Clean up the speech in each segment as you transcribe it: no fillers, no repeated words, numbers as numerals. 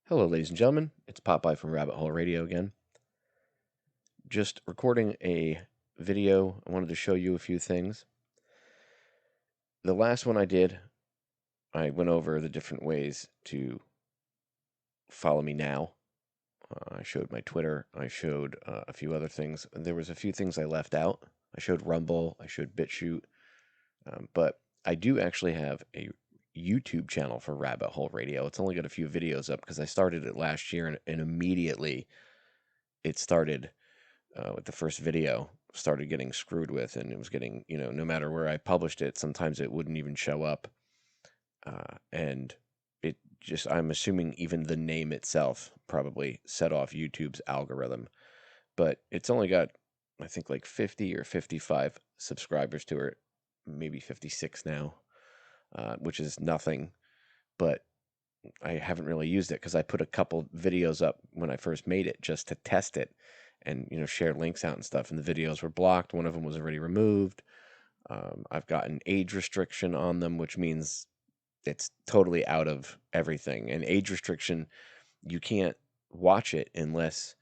Hello, ladies and gentlemen. It's Popeye from Rabbit Hole Radio again. Just recording a video. I wanted to show you a few things. The last one I did, I went over the different ways to follow me now. I showed my Twitter. I showed a few other things. There was a few things I left out. I showed Rumble. I showed Bitchute. But I do actually have a YouTube channel for Rabbit Hole Radio. It's only got a few videos up because I started it last year and immediately it started with the first video started getting screwed with, and it was getting, no matter where I published it, sometimes it wouldn't even show up. And it just, I'm assuming even the name itself probably set off YouTube's algorithm. But it's only got, I think, like 50 or 55 subscribers to it, maybe 56 now, which is nothing. But I haven't really used it because I put a couple videos up when I first made it just to test it and, share links out and stuff. And the videos were blocked. One of them was already removed. I've got an age restriction on them, which means it's totally out of everything. And age restriction, you can't watch it unless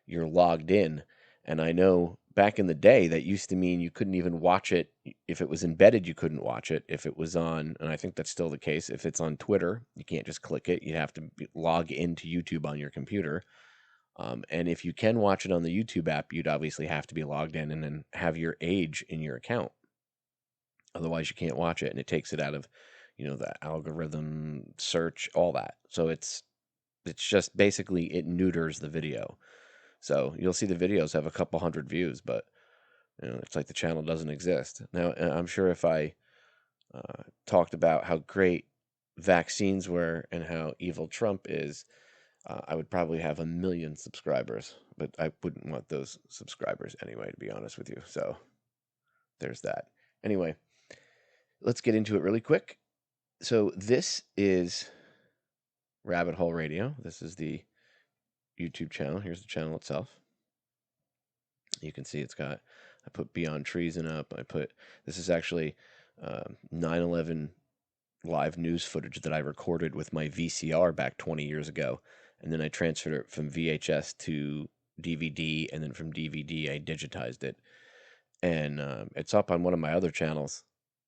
you're logged in. And I know back in the day that used to mean you couldn't even watch it. If it was embedded, you couldn't watch it. If it was on, and I think that's still the case, if it's on Twitter, you can't just click it. You have to log into YouTube on your computer. And if you can watch it on the YouTube app, you'd obviously have to be logged in and then have your age in your account. Otherwise, you can't watch it, and it takes it out of, the algorithm, search, all that. So it's just basically it neuters the video. So you'll see the videos have a couple hundred views, but it's like the channel doesn't exist. Now, I'm sure if I talked about how great vaccines were and how evil Trump is, I would probably have 1 million subscribers, but I wouldn't want those subscribers anyway, to be honest with you. So there's that. Anyway, let's get into it really quick. So this is Rabbit Hole Radio. This is the YouTube channel. Here's the channel itself. You can see it's got, I put Beyond Treason up. This is actually 9/11 live news footage that I recorded with my VCR back 20 years ago. And then I transferred it from VHS to DVD, and then from DVD I digitized it. And it's up on one of my other channels.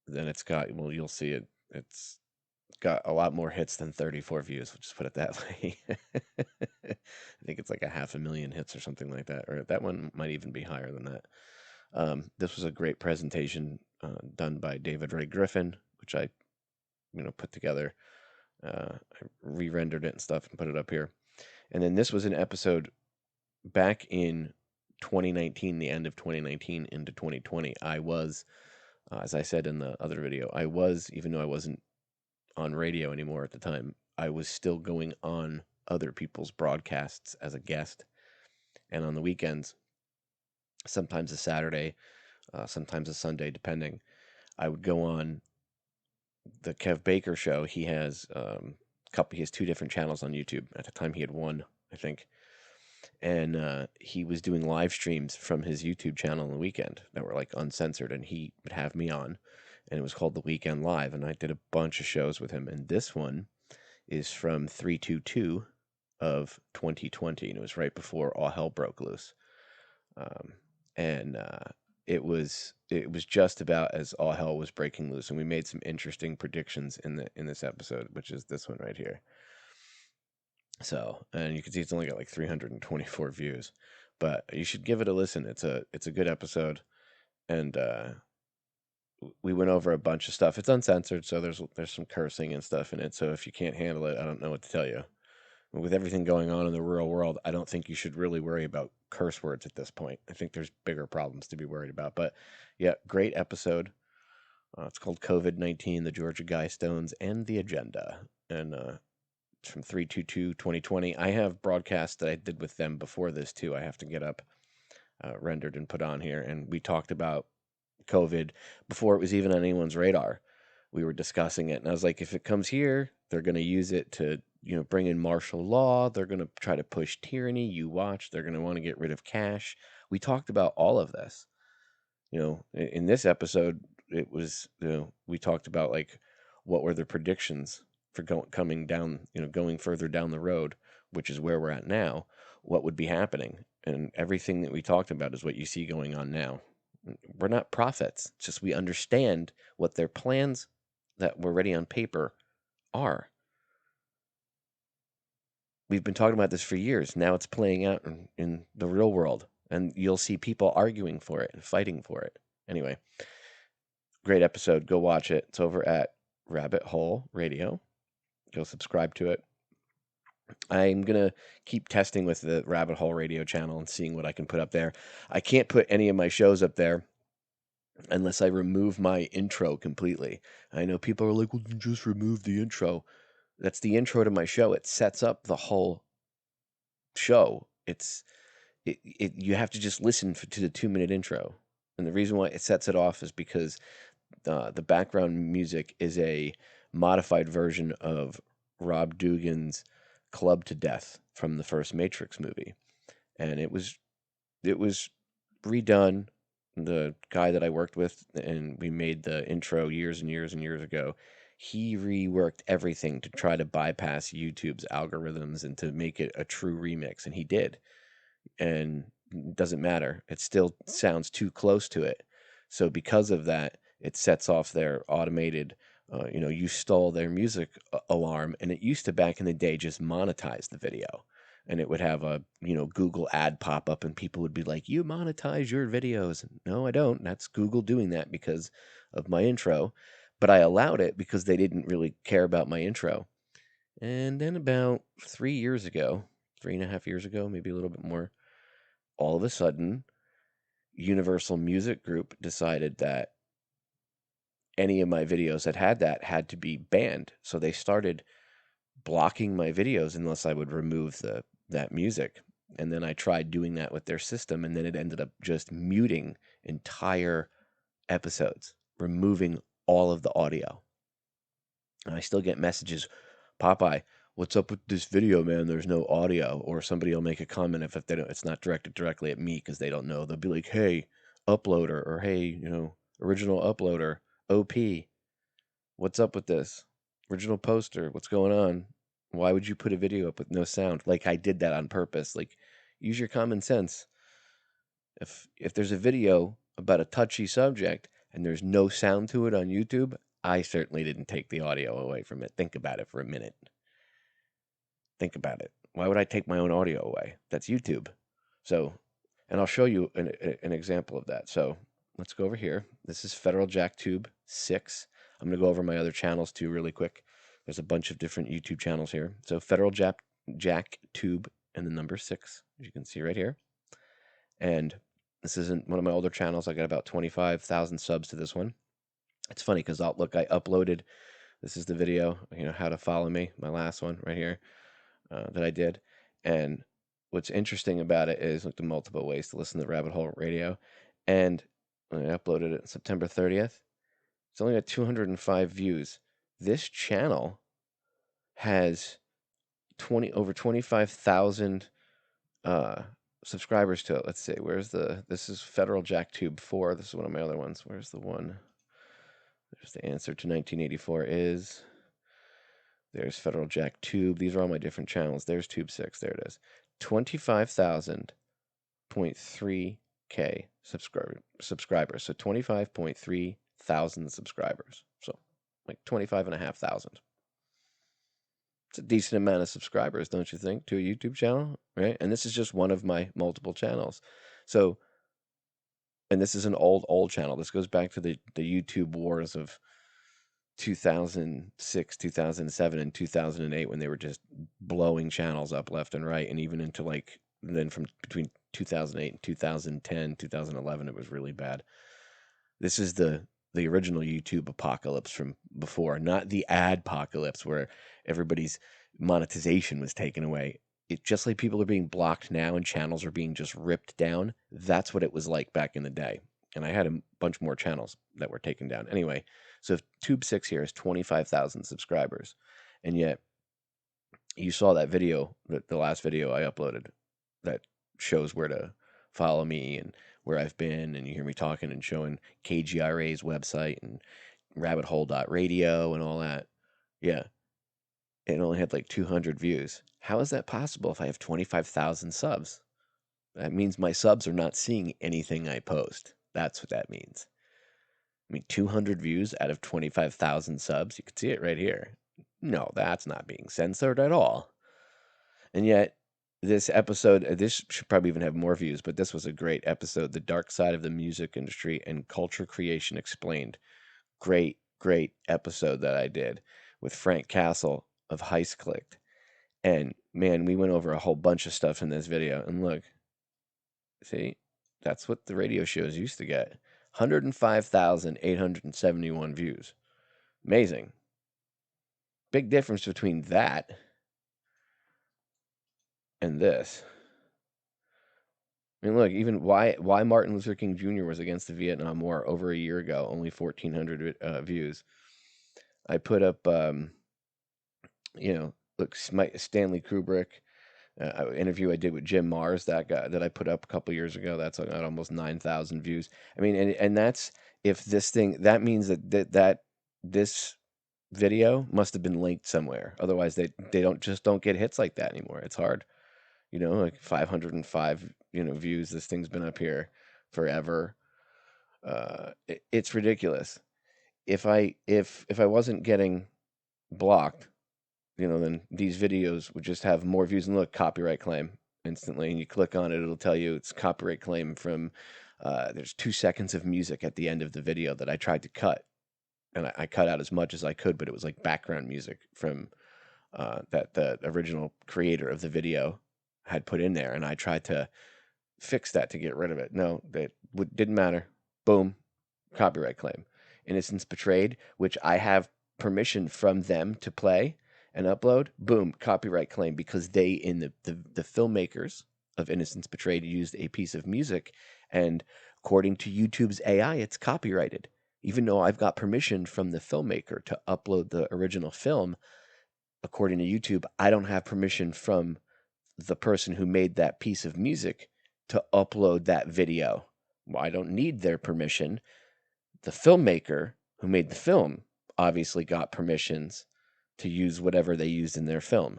Then it's got, well, you'll see it. It's got a lot more hits than 34 views. We'll just put it that way. I think it's like 500,000 hits or something like that. Or that one might even be higher than that. This was a great presentation done by David Ray Griffin, which I put together. I re-rendered it and stuff and put it up here. And then this was an episode back in 2019, the end of 2019 into 2020. I was, as I said in the other video, even though I wasn't on radio anymore at the time, I was still going on other people's broadcasts as a guest. And on the weekends, sometimes a Saturday, sometimes a Sunday, depending, I would go on the Kev Baker show. He has he has 2 different channels on YouTube. At the time he had 1, I think. And he was doing live streams from his YouTube channel on the weekend that were like uncensored, and he would have me on, and it was called The Weekend Live, and I did a bunch of shows with him. And this one is from 3/22 of 2020, and it was right before all hell broke loose. And it was just about as all hell was breaking loose, and we made some interesting predictions in this episode, which is this one right here. So, and you can see it's only got like 324 views, but you should give it a listen. It's a good episode, and we went over a bunch of stuff. It's uncensored, so there's some cursing and stuff in it. So if you can't handle it, I don't know what to tell you. With everything going on in the real world, I don't think you should really worry about curse words at this point. I think there's bigger problems to be worried about. But yeah, great episode. It's called COVID-19, the Georgia Guidestones, and the Agenda. And it's from 3/22/2020. I have broadcasts that I did with them before this, too. I have to get up, rendered, and put on here. And we talked about COVID before it was even on anyone's radar. We were discussing it. And I was like, if it comes here, they're going to use it to bring in martial law. They're going to try to push tyranny. You watch. They're going to want to get rid of cash. We talked about all of this. In this episode, it was, we talked about like what were the predictions for coming down, going further down the road, which is where we're at now, what would be happening. And everything that we talked about is what you see going on now. We're not prophets, it's just we understand what their plans that were ready on paper are. We've been talking about this for years. Now it's playing out in the real world, and you'll see people arguing for it and fighting for it. Anyway, great episode. Go watch it. It's over at RabbitHoleRadio. Go subscribe to it. I'm going to keep testing with the Rabbit Hole Radio channel and seeing what I can put up there. I can't put any of my shows up there unless I remove my intro completely. I know people are like, well, just remove the intro. That's the intro to my show. It sets up the whole show. You have to just listen to the 2-minute intro. And the reason why it sets it off is because the background music is a modified version of Rob Dugan's Club to Death from the first Matrix movie. And it was redone. The guy that I worked with and we made the intro years and years and years ago, he reworked everything to try to bypass YouTube's algorithms and to make it a true remix, and he did. And it doesn't matter. It still sounds too close to it. So because of that, it sets off their automated, you stole their music alarm. And it used to, back in the day, just monetize the video. And it would have a, Google ad pop up and people would be like, you monetize your videos. No, I don't. That's Google doing that because of my intro. But I allowed it because they didn't really care about my intro. And then about 3 years ago, 3.5 years ago, maybe a little bit more, all of a sudden, Universal Music Group decided that any of my videos that had that had to be banned. So they started blocking my videos unless I would remove that music. And then I tried doing that with their system, and then it ended up just muting entire episodes, removing all of the audio. And I still get messages, Popeye, what's up with this video, man? There's no audio. Or somebody will make a comment if they don't, it's not directed directly at me because they don't know. They'll be like, hey, uploader, or hey, original uploader, OP, what's up with this? Original poster, what's going on? Why would you put a video up with no sound? Like, I did that on purpose. Like, use your common sense. If there's a video about a touchy subject and there's no sound to it on YouTube, I certainly didn't take the audio away from it. Think about it for a minute. Think about it. Why would I take my own audio away? That's YouTube. So, and I'll show you an example of that. So let's go over here. This is Federal Jack Tube 6. I'm going to go over my other channels too really quick. There's a bunch of different YouTube channels here. So Federal Jack Tube and the number 6, as you can see right here. And this isn't one of my older channels. I got about 25,000 subs to this one. It's funny because I uploaded, this is the video, how to follow me, my last one right here that I did. And what's interesting about it is the multiple ways to listen to Rabbit Hole Radio. And I uploaded it September 30th. It's only got 205 views. This channel has over 25,000 subscribers to it. Let's see, this is Federal Jack Tube 4. This is one of my other ones. Where's the one? There's the answer to 1984 is. There's Federal Jack Tube. These are all my different channels. There's Tube 6. There it is. 25,000.3K subscribers. So 25.3 thousand subscribers. So like 25,500. It's a decent amount of subscribers, don't you think, to a YouTube channel, right? And this is just one of my multiple channels. So, and this is an old channel. This goes back to the YouTube wars of 2006, 2007, and 2008 when they were just blowing channels up left and right, and even into then from between 2008 and 2010, 2011, it was really bad. This is the original YouTube apocalypse from before, not the ad-pocalypse where everybody's monetization was taken away. It just like people are being blocked now and channels are being just ripped down. That's what it was like back in the day. And I had a bunch more channels that were taken down. Anyway, so Tube 6 here is 25,000 subscribers. And yet, you saw that video, the last video I uploaded, that shows where to follow me and where I've been. And you hear me talking and showing KGRA's website and RabbitHole.radio and all that. Yeah. it only had like 200 views. How is that possible if I have 25,000 subs? That means my subs are not seeing anything I post. That's what that means. I mean, 200 views out of 25,000 subs. You can see it right here. No, that's not being censored at all. And yet, this episode, this should probably even have more views, but this was a great episode. The Dark Side of the Music Industry and Culture Creation Explained. Great, great episode that I did with Frank Castle of Heist Clicked. And man, we went over a whole bunch of stuff in this video. And look, see, that's what the radio shows used to get. 105,871 views. Amazing. Big difference between that and this. I mean, look, even why Martin Luther King Jr. was against the Vietnam War over a year ago, only 1,400 views. I put up, look, Stanley Kubrick. Interview I did with Jim Mars, that guy that I put up a couple years ago. That's got almost 9,000 views. I mean, and that's if this thing that means that this video must have been linked somewhere. Otherwise, they don't get hits like that anymore. It's hard, like 505 views. This thing's been up here forever. It's ridiculous. If I wasn't getting blocked, then these videos would just have more views. And look, copyright claim instantly. And you click on it, it'll tell you it's copyright claim from, there's 2 seconds of music at the end of the video that I tried to cut. And I cut out as much as I could, but it was like background music from that the original creator of the video had put in there. And I tried to fix that to get rid of it. No, that didn't matter. Boom, copyright claim. Innocence Betrayed, which I have permission from them to play and upload, boom, copyright claim, because they, in the filmmakers of Innocence Betrayed, used a piece of music, and according to YouTube's AI, it's copyrighted. Even though I've got permission from the filmmaker to upload the original film, according to YouTube, I don't have permission from the person who made that piece of music to upload that video. Well, I don't need their permission. The filmmaker who made the film obviously got permissions to use whatever they used in their film.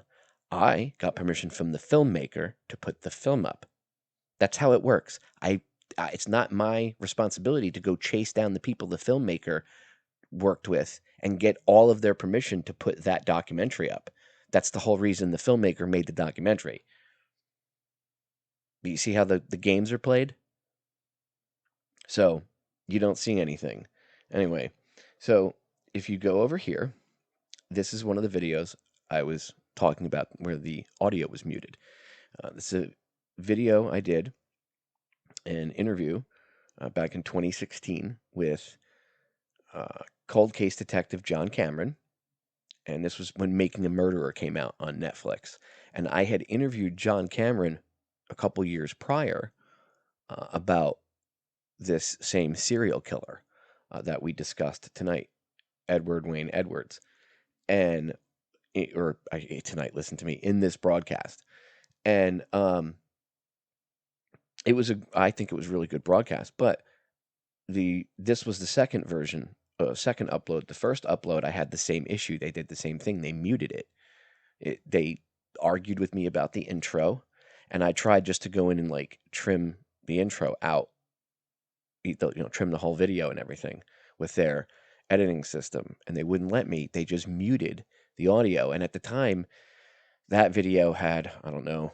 I got permission from the filmmaker to put the film up. That's how it works. It's not my responsibility to go chase down the people the filmmaker worked with and get all of their permission to put that documentary up. That's the whole reason the filmmaker made the documentary. But you see how the games are played? So you don't see anything. Anyway, so if you go over here, this is one of the videos I was talking about where the audio was muted. This is a video I did, an interview back in 2016 with cold case detective John Cameron. And this was when Making a Murderer came out on Netflix. And I had interviewed John Cameron a couple years prior about this same serial killer that we discussed tonight, Edward Wayne Edwards. And tonight, listen to me, in this broadcast. And I think it was a really good broadcast, but this was the second version, second upload. The first upload, I had the same issue. They did the same thing. They muted it. They argued with me about the intro, and I tried just to go in and like trim the intro out, trim the whole video and everything with their editing system, and they wouldn't let me. They just muted the audio. And at the time, that video had, I don't know,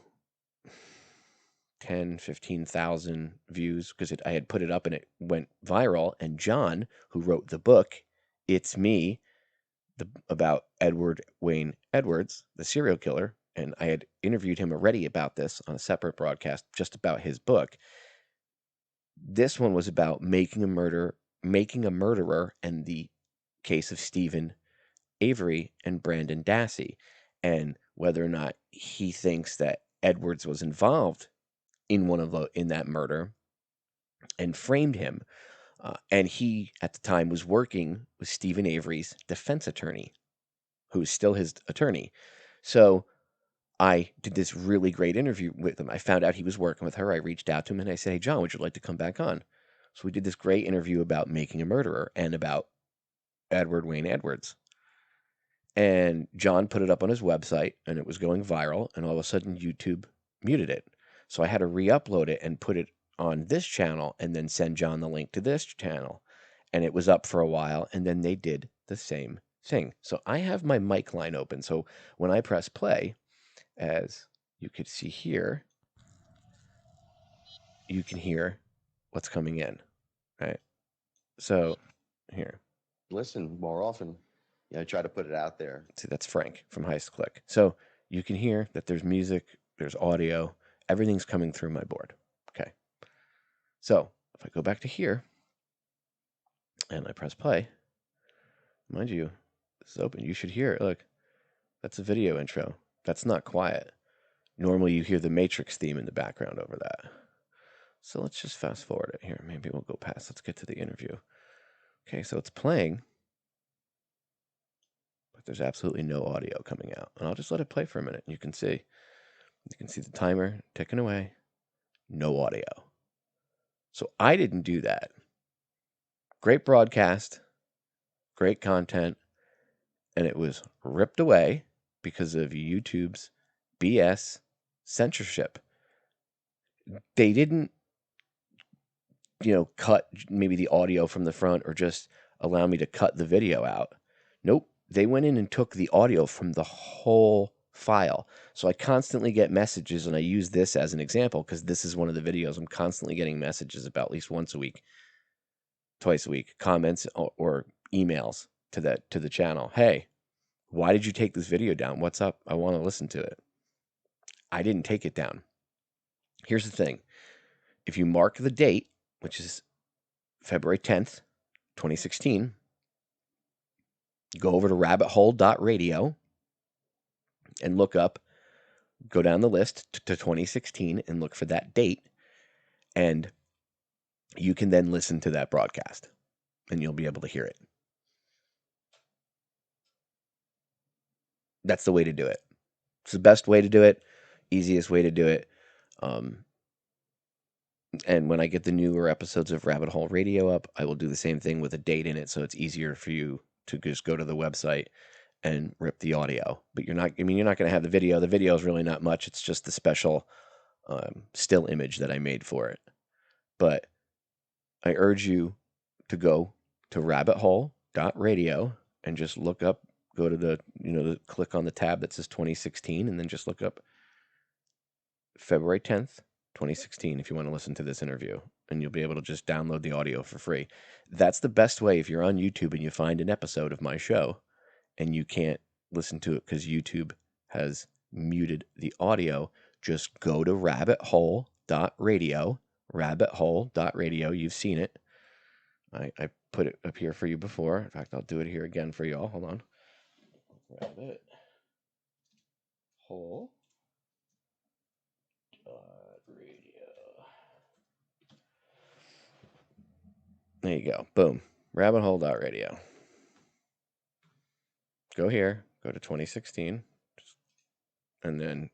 10, 15,000 views because I had put it up and it went viral. And John, who wrote the book, It's Me, about Edward Wayne Edwards, the serial killer, and I had interviewed him already about this on a separate broadcast, just about his book. This one was about making a murderer, and the case of Stephen Avery and Brandon Dassey, and whether or not he thinks that Edwards was involved in in that murder and framed him. And he, at the time, was working with Stephen Avery's defense attorney, who is still his attorney. So I did this really great interview with him. I found out he was working with her. I reached out to him and I said, "Hey, John, would you like to come back on?" So we did this great interview about Making a Murderer and about Edward Wayne Edwards. And John put it up on his website, and it was going viral, and all of a sudden YouTube muted it. So I had to re-upload it and put it on this channel and then send John the link to this channel. And it was up for a while, and then they did the same thing. So I have my mic line open. So when I press play, as you could see here, you can hear what's coming in, right? So here. Listen more often. Yeah, I try to put it out there. See, that's Frank from Heist Click. So you can hear that there's music, there's audio, everything's coming through my board. Okay. So if I go back to here and I press play, mind you, this is open. You should hear it. Look, that's a video intro. That's not quiet. Normally you hear the Matrix theme in the background over that. So let's just fast forward it here. Maybe we'll go past. Let's get to the interview. Okay, so it's playing, but there's absolutely no audio coming out. And I'll just let it play for a minute. You can see the timer ticking away. No audio. So I didn't do that. Great broadcast, great content, and it was ripped away because of YouTube's BS censorship. They didn't, cut maybe the audio from the front or just allow me to cut the video out. Nope. They went in and took the audio from the whole file. So I constantly get messages, and I use this as an example because this is one of the videos I'm constantly getting messages about at least once a week, twice a week, comments or emails to the channel. Hey, why did you take this video down? What's up? I want to listen to it. I didn't take it down. Here's the thing. If you mark the date, which is February 10th, 2016, go over to RabbitHole.radio and go down the list to 2016 and look for that date. And you can then listen to that broadcast and you'll be able to hear it. That's the way to do it. It's the best way to do it, easiest way to do it. And when I get the newer episodes of Rabbit Hole Radio up, I will do the same thing with a date in it, so it's easier for you to just go to the website and rip the audio. But you're not going to have the video. The video is really not much. It's just the special still image that I made for it. But I urge you to go to RabbitHole.radio and just go to click on the tab that says 2016, and then just look up February 10th, 2016 if you want to listen to this interview, and you'll be able to just download the audio for free. That's the best way if you're on YouTube and you find an episode of my show and you can't listen to it because YouTube has muted the audio. Just go to RabbitHole.radio. RabbitHole.radio. You've seen it. I put it up here for you before. In fact, I'll do it here again for y'all. Hold on. Rabbit Hole. Radio. There you go. Boom. RabbitHole.radio. Go here. Go to 2016. And then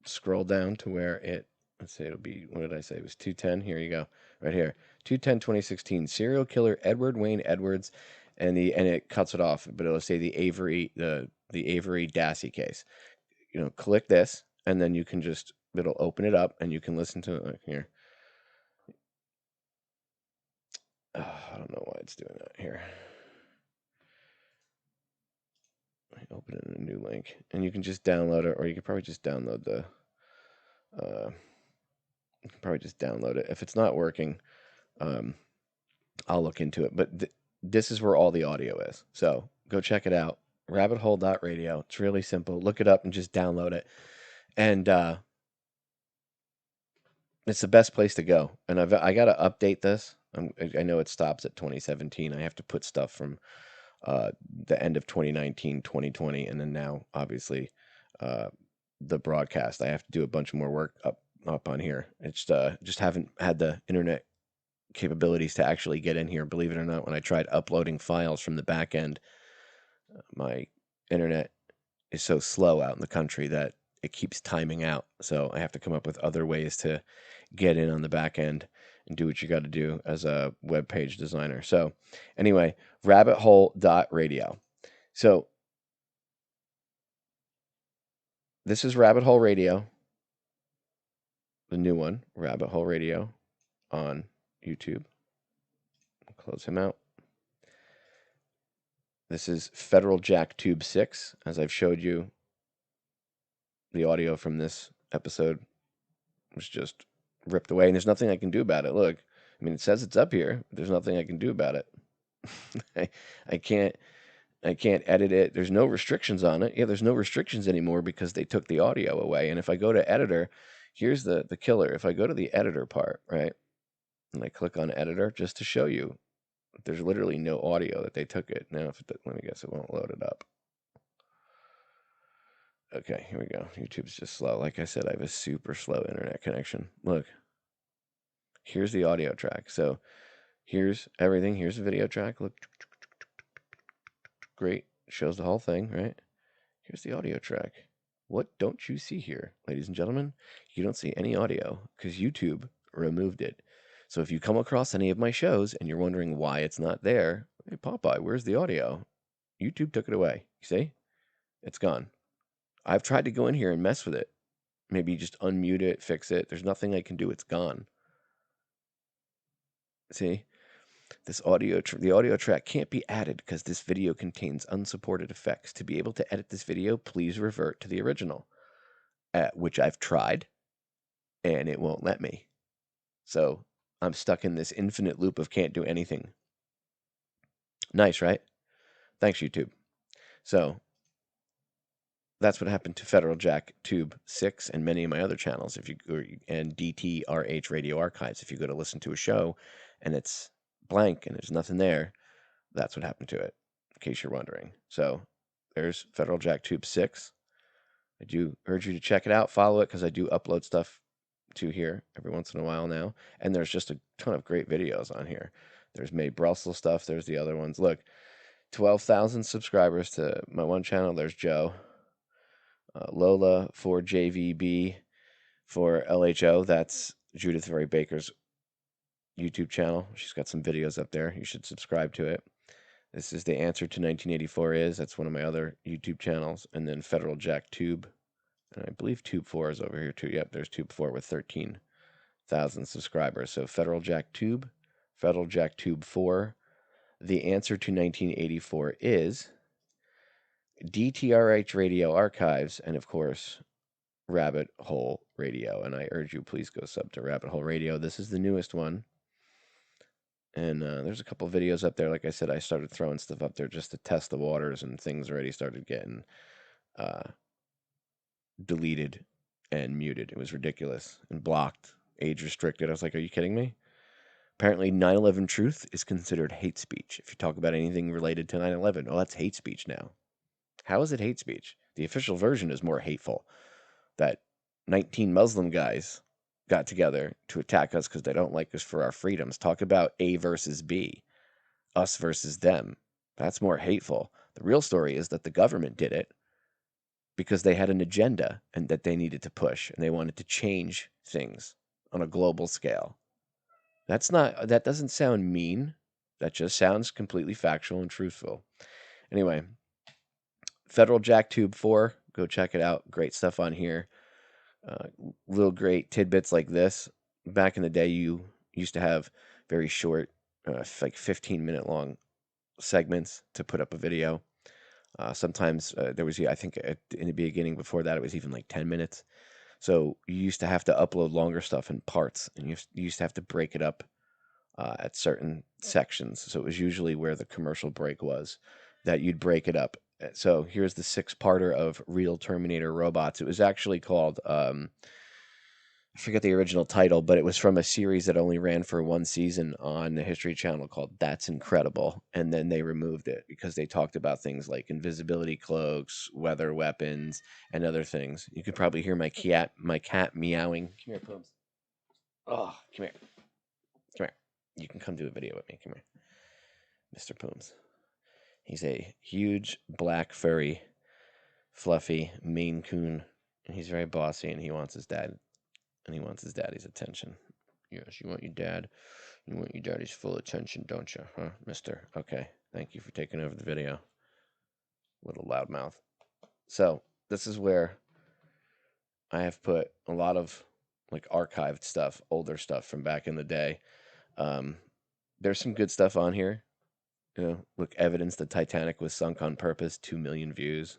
scroll down to where let's say it'll be, what did I say? It was 210. Here you go. Right here. 210-2016. Serial killer Edward Wayne Edwards. And it cuts it off, but it'll say the Avery Dassey case. Click this, and then you can it'll open it up, and you can listen to it here. I don't know why it's doing that here. I open it in a new link, and you can just download it, or you can probably just download it. If it's not working, I'll look into it. But this is where all the audio is. So go check it out. RabbitHole.radio. It's really simple. Look it up and just download it. And it's the best place to go. And I got to update this. I know it stops at 2017. I have to put stuff from the end of 2019, 2020, and then now, obviously, the broadcast. I have to do a bunch more work up on here. It's just haven't had the internet capabilities to actually get in here. Believe it or not, when I tried uploading files from the back end, my internet is so slow out in the country that it keeps timing out. So I have to come up with other ways to get in on the back end and do what you got to do as a web page designer. So anyway, RabbitHole.radio. So This is Rabbit Hole Radio, the new one, Rabbit Hole Radio on YouTube. I'll close him out. This is Federal Jack Tube 6. As I've showed you, the audio from this episode was just ripped away, and there's nothing I can do about it. Look, I mean, it says it's up here. But there's nothing I can do about it. I can't edit it. There's no restrictions on it. Yeah, there's no restrictions anymore because they took the audio away. And if I go to editor, here's the killer. If I go to the editor part, right, and I click on editor just to show you, there's literally no audio that they took it. Now, let me guess, it won't load it up. Okay, here we go. YouTube's just slow. Like I said, I have a super slow internet connection. Look, here's the audio track. So here's everything. Here's the video track. Look, great. Shows the whole thing, right? Here's the audio track. What don't you see here, ladies and gentlemen? You don't see any audio because YouTube removed it. So if you come across any of my shows and you're wondering why it's not there, hey, Popeye, where's the audio? YouTube took it away. You see? It's gone. I've tried to go in here and mess with it. Maybe just unmute it, fix it. There's nothing I can do. It's gone. See? This the audio track can't be added because this video contains unsupported effects. To be able to edit this video, please revert to the original, which I've tried, and it won't let me. So I'm stuck in this infinite loop of can't do anything. Nice, right? Thanks, YouTube. So that's what happened to Federal Jack Tube 6 and many of my other channels. And GETTR Radio Archives. If you go to listen to a show and it's blank and there's nothing there, that's what happened to it, in case you're wondering. So there's Federal Jack Tube 6. I do urge you to check it out, follow it, because I do upload stuff to here every once in a while now. And there's just a ton of great videos on here. There's May Brussels stuff. There's the other ones. Look, 12,000 subscribers to my one channel. There's Joe. Lola for JVB for LHO. That's Judith Very Baker's YouTube channel. She's got some videos up there. You should subscribe to it. This is The Answer to 1984 Is. That's one of my other YouTube channels. And then Federal Jack Tube. And I believe Tube 4 is over here too. Yep, there's Tube 4 with 13,000 subscribers. So Federal Jack Tube, Federal Jack Tube 4. The Answer to 1984 Is. GETTR Radio Archives. And of course, Rabbit Hole Radio. And I urge you, please go sub to Rabbit Hole Radio. This is the newest one. And there's a couple videos up there. Like I said, I started throwing stuff up there just to test the waters, and things already started getting deleted and muted. It was ridiculous and blocked, age restricted. I was like, are you kidding me? Apparently 9/11 truth is considered hate speech. If you talk about anything related to 9/11, oh, that's hate speech now. How is it hate speech? The official version is more hateful. That 19 Muslim guys got together to attack us because they don't like us for our freedoms. Talk about A versus B, us versus them. That's more hateful. The real story is that the government did it because they had an agenda and that they needed to push, and they wanted to change things on a global scale. That doesn't sound mean. That just sounds completely factual and truthful. Anyway, Federal Jack Tube 4, go check it out. Great stuff on here. Little great tidbits like this. Back in the day, you used to have very short, like 15-minute long segments to put up a video. Sometimes there was, I think in the beginning before that, it was even like 10 minutes. So you used to have to upload longer stuff in parts, and you used to have to break it up at certain sections. So it was usually where the commercial break was that you'd break it up. So here's the 6-parter of Real Terminator Robots. It was actually called, I forget the original title, but it was from a series that only ran for one season on the History Channel called That's Incredible. And then they removed it because they talked about things like invisibility cloaks, weather weapons, and other things. You could probably hear my cat meowing. Come here, Pooms. Oh, come here. Come here. You can come do a video with me. Come here. Mr. Pooms. He's a huge, black, furry, fluffy Maine Coon, and he's very bossy, and he wants his dad, and he wants his daddy's attention. Yes, you want your dad. You want your daddy's full attention, don't you, huh, mister? Okay, thank you for taking over the video. Little loudmouth. So, this is where I have put a lot of like archived stuff, older stuff from back in the day. Um, there's some good stuff on here. Look, evidence the Titanic was sunk on purpose, 2 million views.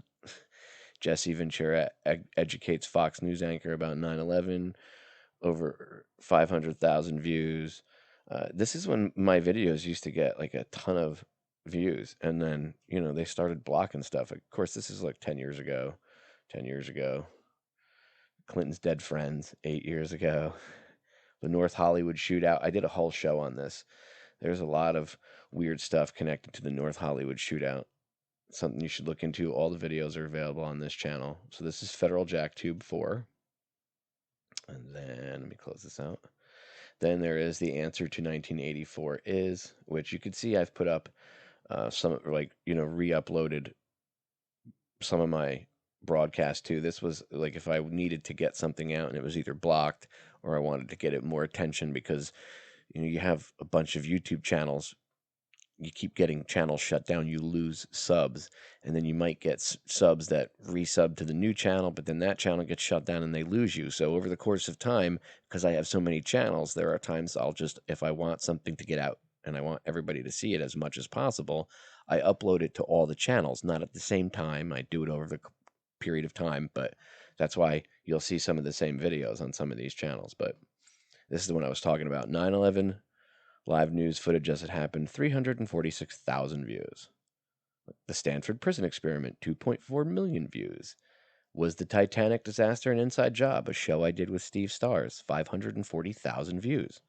Jesse Ventura educates Fox News anchor about 9/11, over 500,000 views. This is when my videos used to get like a ton of views, and then they started blocking stuff. Of course, this is like 10 years ago. 10 years ago. Clinton's dead friends, 8 years ago. The North Hollywood shootout. I did a whole show on this. There's a lot of weird stuff connected to the North Hollywood shootout. Something you should look into. All the videos are available on this channel. So this is Federal Jack Tube 4. And then let me close this out. Then there is the answer to 1984 is, which you can see I've put up some, like, re-uploaded some of my broadcast too. This was like if I needed to get something out and it was either blocked or I wanted to get it more attention, because you have a bunch of YouTube channels, you keep getting channels shut down, you lose subs, and then you might get subs that resub to the new channel, but then that channel gets shut down and they lose you. So over the course of time, because I have so many channels, there are times I'll just, if I want something to get out and I want everybody to see it as much as possible, I upload it to all the channels, not at the same time. I do it over the period of time, but that's why you'll see some of the same videos on some of these channels. But this is the one I was talking about. 9/11 live news footage as it happened, 346,000 views. The Stanford prison experiment, 2.4 million views. Was the Titanic disaster an inside job? A show I did with Steve Stars, 540,000 views.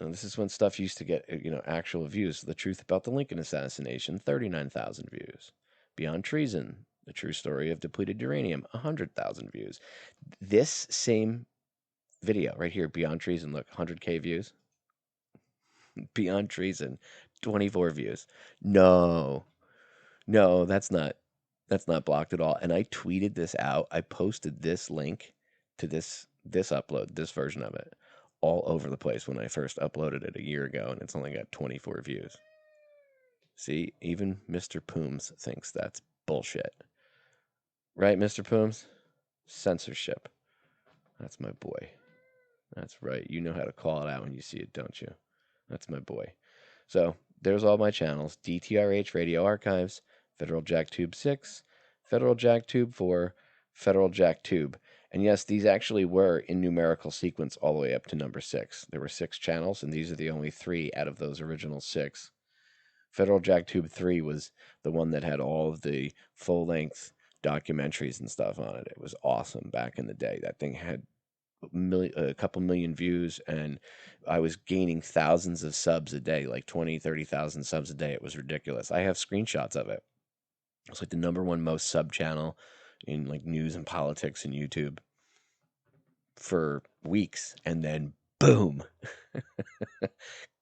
And this is when stuff used to get, actual views. The truth about the Lincoln assassination, 39,000 views. Beyond treason, the true story of depleted uranium, 100,000 views. This same video right here, Beyond Treason, look, 100K views. Beyond Treason, 24 views. No, that's not blocked at all. And I tweeted this out. I posted this link to this upload, this version of it, all over the place when I first uploaded it a year ago, and it's only got 24 views. See, even Mr. Pooms thinks that's bullshit. Right, Mr. Pooms? Censorship. That's my boy. That's right. You know how to call it out when you see it, don't you? That's my boy. So there's all my channels: DTRH Radio Archives, Federal Jack Tube 6, Federal Jack Tube 4, Federal Jack Tube. And yes, these actually were in numerical sequence all the way up to number 6. There were 6 channels, and these are the only 3 out of those original 6. Federal Jack Tube 3 was the one that had all of the full-length documentaries and stuff on it. It was awesome back in the day. That thing had a couple million views, and I was gaining thousands of subs a day, like 20, 30,000 subs a day. It was ridiculous. I have screenshots of it. It's like the #1 most sub channel in like news and politics and YouTube for weeks, and then boom.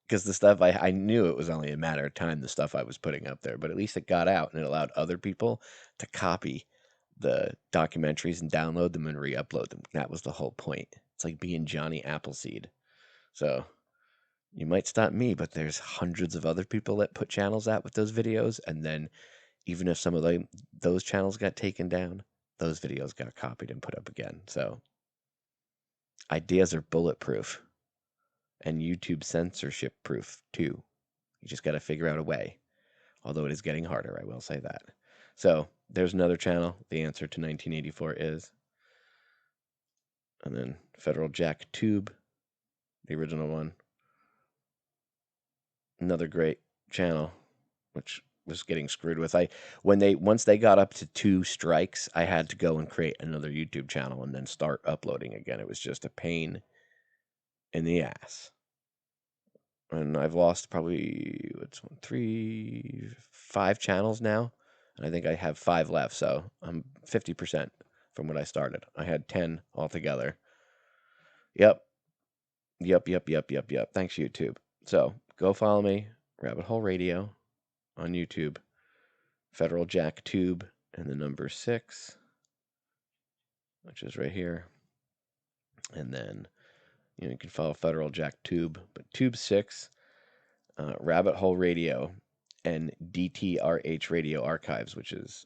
Because the stuff I knew it was only a matter of time, the stuff I was putting up there, but at least it got out and it allowed other people to copy the documentaries and download them and re-upload them. That was the whole point. It's like being Johnny Appleseed. So you might stop me, but there's hundreds of other people that put channels out with those videos, and then even if some of those channels got taken down, those videos got copied and put up again. So ideas are bulletproof, and YouTube censorship proof too. You just got to figure out a way. Although it is getting harder, I will say that. So there's another channel. The answer to 1984 is. And then Federal Jack Tube, the original one. Another great channel, which was getting screwed with. Once they got up to 2 strikes, I had to go and create another YouTube channel and then start uploading again. It was just a pain in the ass. And I've lost probably 5 channels now, and I think I have 5 left. So I'm 50% from when I started. I had 10 altogether. Yep. Thanks, YouTube. So go follow me, Rabbit Hole Radio, on YouTube, Federal Jack Tube, and the number 6, which is right here. And then you can follow Federal Jack Tube, but Tube 6, Rabbit Hole Radio, and DTRH Radio Archives, which is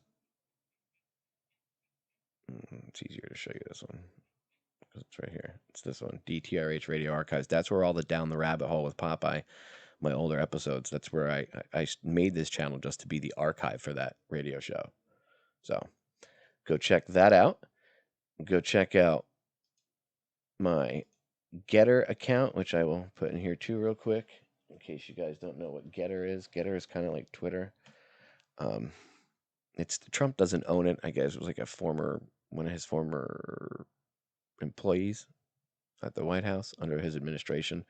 It's easier to show you this one because it's right here. It's this one, DTRH Radio Archives. That's where all the Down the Rabbit Hole with Popeye, my older episodes, that's where I made this channel just to be the archive for that radio show. So go check that out. Go check out my GETTR account, which I will put in here too real quick, in case you guys don't know what GETTR is. GETTR is kind of like Twitter. It's Trump doesn't own it. I guess it was like one of his former employees at the White House under his administration,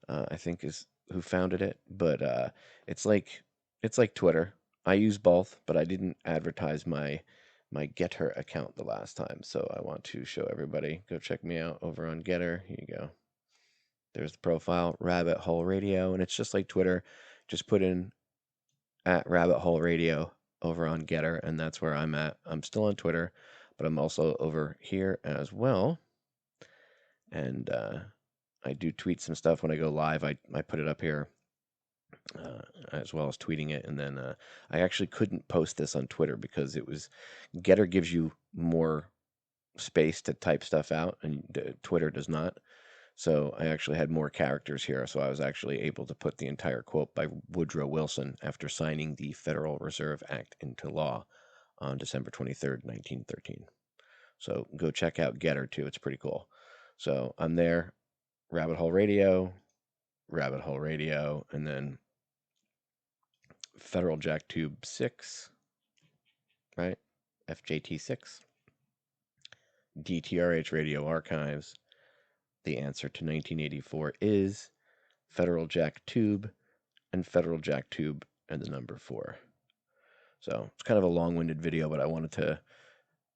I think is who founded it. But it's like Twitter. I use both, but I didn't advertise my GETTR account the last time, so I want to show everybody. Go check me out over on GETTR. Here you go. There's the profile, Rabbit Hole Radio, and it's just like Twitter. Just put in at Rabbit Hole Radio over on GETTR, and that's where I'm at. I'm still on Twitter, but I'm also over here as well. And I do tweet some stuff when I go live. I put it up here as well as tweeting it. And then I actually couldn't post this on Twitter because it was GETTR gives you more space to type stuff out, and Twitter does not. So I actually had more characters here, so I was actually able to put the entire quote by Woodrow Wilson after signing the Federal Reserve Act into law on December 23rd, 1913. So go check out GETTR too. It's pretty cool. So I'm there, Rabbit Hole Radio, and then Federal Jack Tube 6, right? FJT 6, DTRH Radio Archives. The answer to 1984 is Federal Jack Tube and Federal Jack Tube and the number 4. So it's kind of a long-winded video, but I wanted to,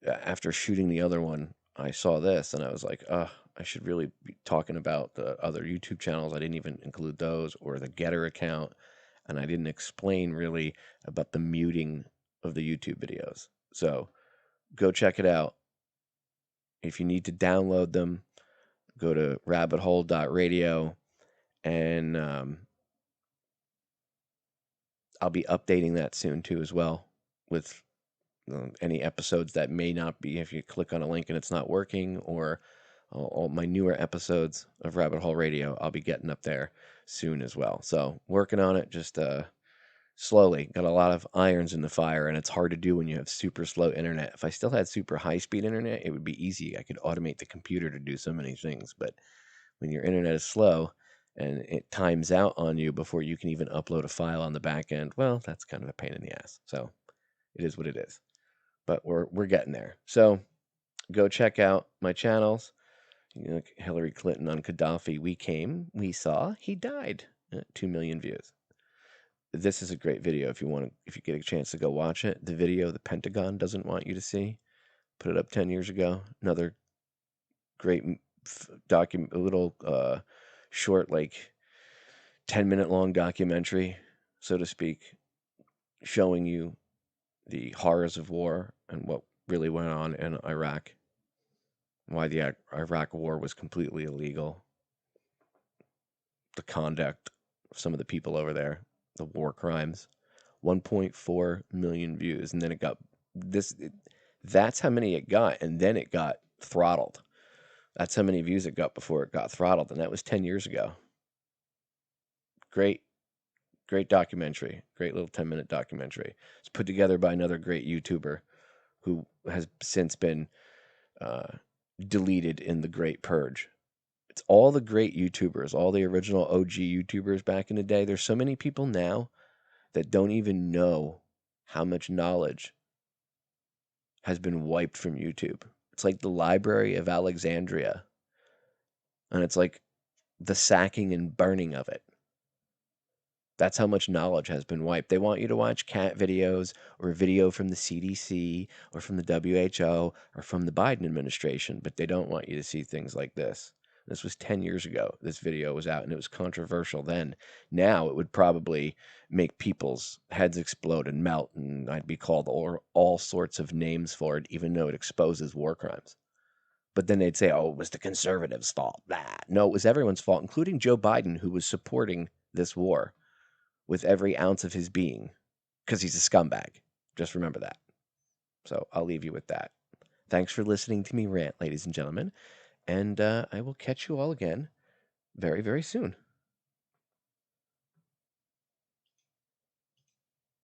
after shooting the other one, I saw this and I was like, I should really be talking about the other YouTube channels. I didn't even include those or the GETTR account, and I didn't explain really about the muting of the YouTube videos. So go check it out. If you need to download them, go to RabbitHole.radio, and I'll be updating that soon too as well with any episodes that may not be, if you click on a link and it's not working, or all my newer episodes of Rabbit Hole Radio, I'll be getting up there soon as well. So working on it, just slowly. Got a lot of irons in the fire, and it's hard to do when you have super slow internet. If I still had super high-speed internet, it would be easy. I could automate the computer to do so many things, but when your internet is slow and it times out on you before you can even upload a file on the back end, well, that's kind of a pain in the ass. So it is what it is. But we're getting there. So go check out my channels. Hillary Clinton on Gaddafi. We came, we saw, he died. 2 million views. This is a great video if you get a chance to go watch it. The video the Pentagon doesn't want you to see. Put it up 10 years ago. Another great a little short, like 10-minute long documentary, so to speak, showing you the horrors of war and what really went on in Iraq. Why the Iraq war was completely illegal. The conduct of some of the people over there. The war crimes. 1.4 million views. And then it got that's how many it got. And then it got throttled. That's how many views it got before it got throttled. And that was 10 years ago. Great documentary. Great little 10-minute documentary. It's put together by another great YouTuber who has since been deleted in the Great Purge. It's all the great YouTubers, all the original OG YouTubers back in the day. There's so many people now that don't even know how much knowledge has been wiped from YouTube. It's like the Library of Alexandria. And it's like the sacking and burning of it. That's how much knowledge has been wiped. They want you to watch cat videos or video from the CDC or from the WHO or from the Biden administration, but they don't want you to see things like this. This was 10 years ago. This video was out, and it was controversial then. Now it would probably make people's heads explode and melt, and I'd be called all sorts of names for it, even though it exposes war crimes. But then they'd say, oh, it was the conservatives' fault. Blah. No, it was everyone's fault, including Joe Biden, who was supporting this war with every ounce of his being, because he's a scumbag. Just remember that. So I'll leave you with that. Thanks for listening to me rant, ladies and gentlemen, and I will catch you all again very, very soon.